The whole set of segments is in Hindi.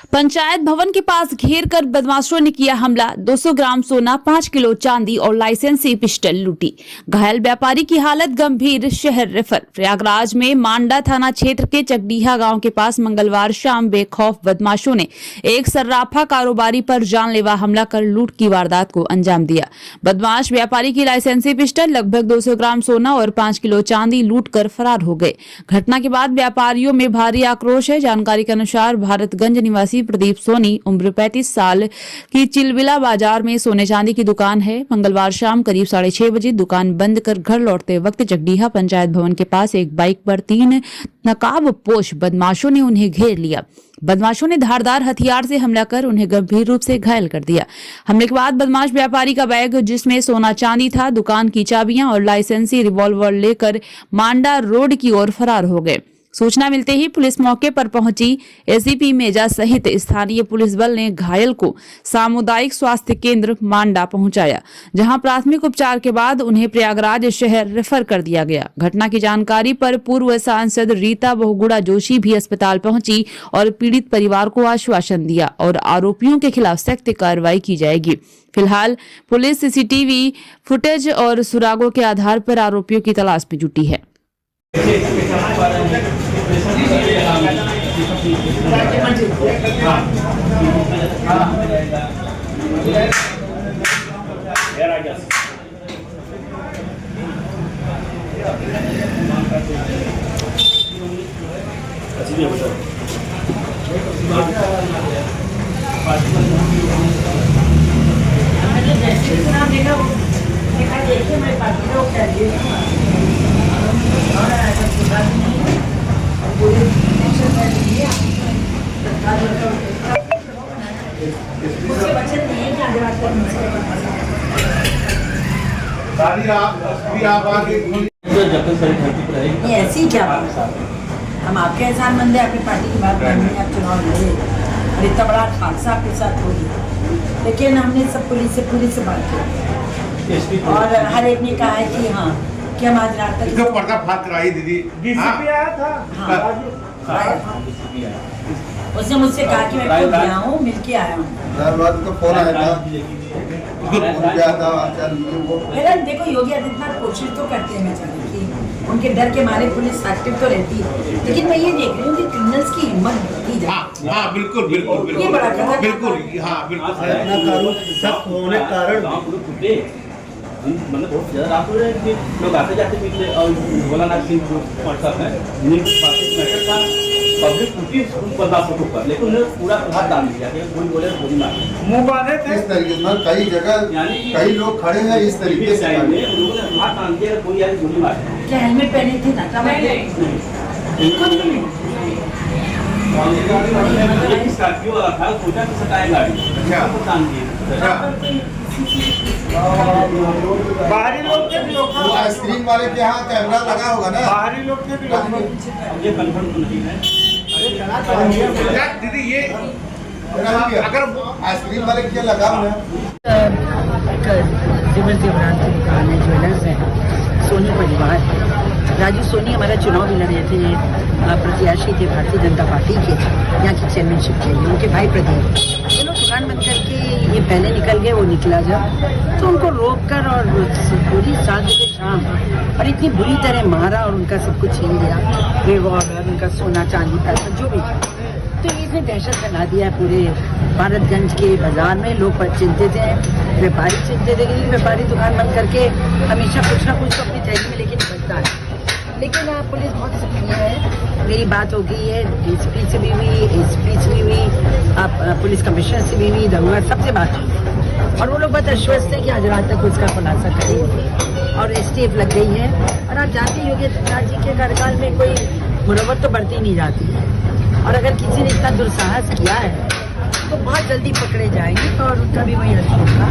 पंचायत भवन के पास घेर कर बदमाशों ने किया हमला। 200 ग्राम सोना, 5 किलो चांदी और लाइसेंसी पिस्टल लूटी। घायल व्यापारी की हालत गंभीर, शहर रेफर। प्रयागराज में मांडा थाना क्षेत्र के चकडीहा गांव के पास मंगलवार शाम बेखौफ बदमाशों ने एक सर्राफा कारोबारी पर जानलेवा हमला कर लूट की वारदात को अंजाम दिया। बदमाश व्यापारी की लाइसेंसी पिस्टल, लगभग 200 ग्राम सोना और 5 किलो चांदी लूट कर फरार हो गए। घटना के बाद व्यापारियों में भारी आक्रोश है। जानकारी के अनुसार भारतगंज निवासी प्रदीप सोनी उम्र 35 साल की चिलबिला बाजार में सोने चांदी की दुकान है। मंगलवार शाम करीब 6:30 बजे दुकान बंद कर घर लौटते वक्त चकडीहा पंचायत भवन के पास एक बाइक पर 3 नकाबपोश बदमाशों ने उन्हें घेर लिया। बदमाशों ने धारदार हथियार से हमला कर उन्हें गंभीर रूप से घायल कर दिया। हमले के बाद बदमाश व्यापारी का बैग जिसमें सोना चांदी था, दुकान की चाबियां और लाइसेंसी रिवॉल्वर लेकर मांडा रोड की ओर फरार हो गए। सूचना मिलते ही पुलिस मौके पर पहुंची। एसीपी मेजा सहित स्थानीय पुलिस बल ने घायल को सामुदायिक स्वास्थ्य केंद्र मांडा पहुंचाया, जहां प्राथमिक उपचार के बाद उन्हें प्रयागराज शहर रेफर कर दिया गया। घटना की जानकारी पर पूर्व सांसद रीता बहुगुणा जोशी भी अस्पताल पहुंची और पीड़ित परिवार को आश्वासन दिया और आरोपियों के खिलाफ सख्त कार्रवाई की जाएगी। फिलहाल पुलिस सीसीटीवी फुटेज और सुरागों के आधार पर आरोपियों की तलाश में जुटी है। ऐसी क्या बात, हम आपके एहसानमंद है, आपकी पार्टी की बात करनी है, आप चुनाव लड़े और इतना बड़ा हादसा आपके साथ हो गया। लेकिन हमने सब पुलिस से बात की और हर एक ने कहा है कि हाँ कि हम आज रात तक पर्दाफाश कराई दीदी। डीसीपी आया था। उसने मुझसे कहा कि मैं खुद गया हूँ, मिल के आया हूँ। देखो योगी आदित्यनाथ कोशिश तो करते हैं मैं चाहती कि उनके डर के मारे पुलिस एक्टिव तो रहती है, लेकिन मैं ये देख रही हूँ कि क्रिमिनल्स की हिम्मत बढ़ती जाती है। हाँ बिल्कुल बिल्कुल ये बड़ा खतरनाक बिल्कुल हाँ बिल्कुल कानून सख्त होने के कारण मतलब बहुत ज़्यादा रात हो रहे हैं कि लोग आते जाते पिछले और भोलानाथ सिंह व्हाट्सएप है मैटर था पब्लिक टूटी बर्दाश्त हो कर, लेकिन उन्होंने पूरा प्रभाव डाल दिया कि कोई बोले गोली मार मुँह बांधे थे। इस तरीके से कई जगह कई लोग खड़े हैं इस तरीके से उन लोगों ने प्रभाव डाल दिया कोई यार गोली मार। क्या हेलमेट पहने थे ना? कुछ भी नहीं। स्कॉर्पियो था, सोचा कि सटाए गाड़ी बाहरी लोग के भी लोग आइसक्रीम वाले के यहाँ कैमरा लगा होगा ना, बाहरी लोग के भी लोग ये कंफर्म तो नहीं है। दीदी ये अगर आइसक्रीम वाले के लगा हुआ जेवर जेवरात की दुकान है, ज्वेलर्स है, सोनी परिवार। राजू सोनी हमारा चुनाव भी लड़े थे, प्रत्याशी थे भारतीय जनता पार्टी के, यहाँ की चेयरमैनशिप के लिए। उनके भाई प्रदीप ये लोग दुकान बंद करके ये पहले निकल गए, वो निकला जब तो उनको रोक कर और पूरी 7 बजे शाम और इतनी बुरी तरह मारा और उनका सब कुछ छीन लिया, रिवॉल्वर, उनका सोना चांदी पैसा जो भी। तो इसने दहशत फैला दिया पूरे भारतगंज के बाजार में। लोग चिंतित हैं, व्यापारी चिंतित है, क्योंकि व्यापारी दुकान बंद करके हमेशा कुछ ना कुछ तो अपनी थैली में लेकिन बचता है। लेकिन पुलिस बहुत सक्रिय है। मेरी बात हो गई है डीसीपी से भी हुई, एसपी से भी हुई, पुलिस कमिश्नर से भी हुई, दरोगा सबसे बात हुई और वो लोग बहुत आश्वस्त है कि आज रात तक उसका खुलासा करेंगे और एसटीएफ लग गई है। और आप जानते हैं योगी आदित्यनाथ जी के कार्यकाल में कोई मुरव्वत तो बढ़ती नहीं जाती है और अगर किसी ने इतना दुस्साहस किया है तो बहुत जल्दी पकड़े जाएंगे और उनका भी वही हल होगा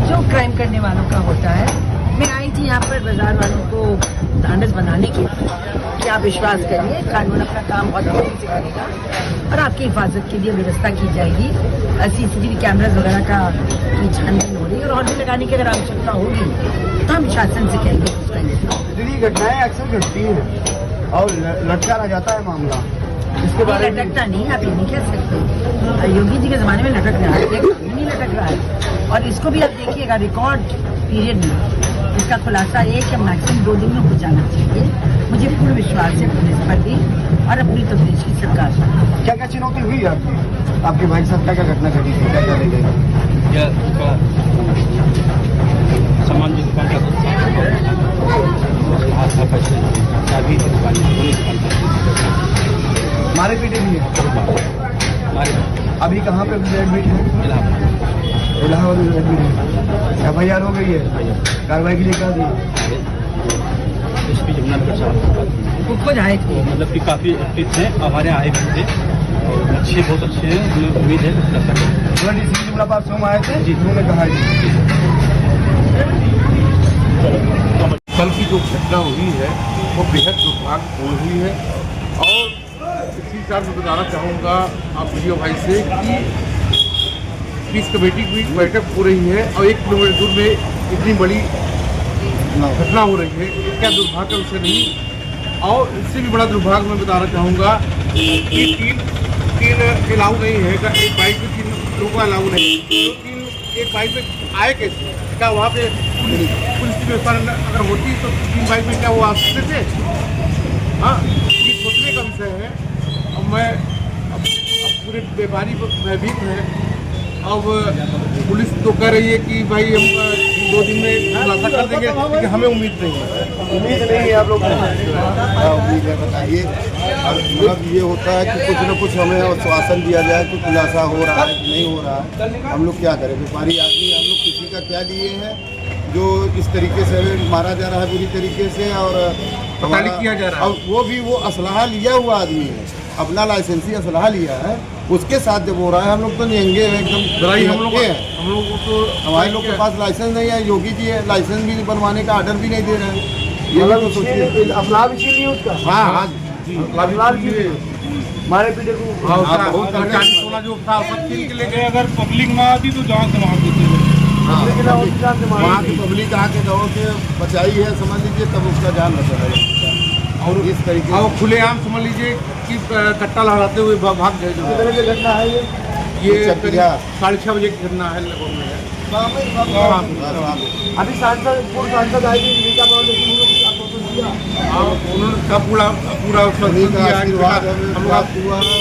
जो क्राइम करने वालों का होता है। मैं आई थी यहाँ पर बाजार वालों को ढांढस बनाने के लिए कि आप विश्वास करिए, कानून अपना काम बहुत तेजी से करेगा और आपकी हिफाजत के लिए व्यवस्था की जाएगी। सीसीटीवी कैमराज वगैरह का की छानबीन हो रही है और भी लगाने की अगर आवश्यकता होगी तो हम शासन से कहेंगे। दीदी घटनाएं अक्सर घटती हैं और लटका रह जाता है मामला, इसके बारे में लटकता नहीं, आप ये नहीं कह सकते। योगी जी के ज़माने में लटक रहा है, एक नहीं लटक रहा है। और इसको भी आप देखिएगा रिकॉर्ड पीरियड में इसका खुलासा 1 या मैक्सिमम 2 दिन में हो जाना चाहिए। मुझे पूर्ण विश्वास है पुलिस पर भी और अपनी उत्तर प्रदेश की सरकार पर। क्या क्या चुनौती हुई आपकी आपके भाई साहब क्या घटना घटी थी क्या क्या ले गई या उसका सामान जो दुकान का अभी दुकान मारे पीटे भी है अभी कहाँ पे एडमिट है इलाहाबाद में एडमिट है FIR हो गई है कार्रवाई के लिए क्या दी SP जमुनानगर साहब खुद आए थे मतलब कि काफ़ी एक्टिव हैं, हमारे आए भी थे और अच्छे बहुत अच्छे हैं, हमें उम्मीद है कर सकते डीसी जुमला पास सोम आए थे जी उन्होंने कहा जी कल की जो घटना हुई है वो बेहद दुर्भाग्यपूर्ण हुई है और इसी साथ मैं बताना चाहूँगा आप वीडियो भाई से कि पीस कमेटी की बैठक हो रही है और 1 किलोमीटर दूर में इतनी बड़ी घटना हो रही है, क्या दुर्भाग्य उसे नहीं। और इससे भी बड़ा दुर्भाग्य मैं बताना चाहूँगा कि तीन अलाउ नहीं है, एक बाइक पे 3 लोगों का अलाउ नहीं है, तो 3 एक बाइक पे आए कैसे? क्या वहाँ पे पुलिस की व्यवस्था अगर होती तो 3 बाइक में क्या वो आ सकते थे? हाँ, ये सोचने का विषय है। अब पूरे व्यापारी भयभीत हैं। अब पुलिस तो कह रही है कि भाई हम 2 दिन में खुलासा कर देंगे, लेकिन हमें उम्मीद नहीं है। उम्मीद नहीं है आप लोग उम्मीद है बताइए अब ये होता है कि कुछ न कुछ हमें आश्वासन दिया जाए कि खुलासा हो रहा है कि नहीं हो रहा है। हम लोग क्या करें व्यापारी आदमी हम लोग किसी का क्या लिए हैं जो इस तरीके से मारा जा रहा है बुरी तरीके से और पताली किया जा रहा है। और वो भी वो असलहा लिया हुआ आदमी है अपना लाइसेंसी असलहा लिया है उसके साथ जब हो रहा है हम लोग तो निहंगे एकदम हम लोग तो हमारे लोग के पास लाइसेंस नहीं है। योगी जी है लाइसेंस भी बनवाने का ऑर्डर भी नहीं दे रहे हैं। ये भी तो सोचिए अपना भी छीन उसका हाँ हाँ मारे पीटे को सोना जो था सब छीन के ले गए। अगर पब्लिक ना आती तो जहाँ से वहाँ देते वहाँ की पब्लिक आके दौड़ के बचाई है समझ लीजिए तब उसका जान बचा है। और इस तरीके और खुलेआम समझ लीजिए कि कट्टा लहराते हुए भाग गए। जो घटना है ये 6:30 बजे की घटना है लगभग में। अभी सांसद पूर्व सांसद आए थे उन्होंने का पूरा आशीर्वाद प्राप्त हुआ है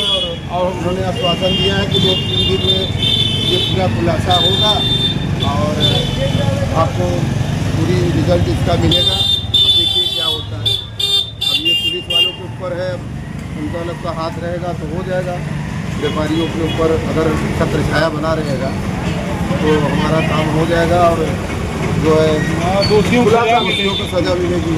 और उन्होंने आश्वासन दिया है कि 2-3 दिन में ये पूरा खुलासा होगा और आपको पूरी रिजल्ट इसका मिलेगा। अब देखिए क्या होता है। अब ये पुलिस वालों के ऊपर है उनका लोग का हाथ रहेगा तो हो जाएगा। व्यापारियों के ऊपर अगर छत्र छाया बना रहेगा तो हमारा काम हो जाएगा और जो है दोषियों को सजा मिलेगी।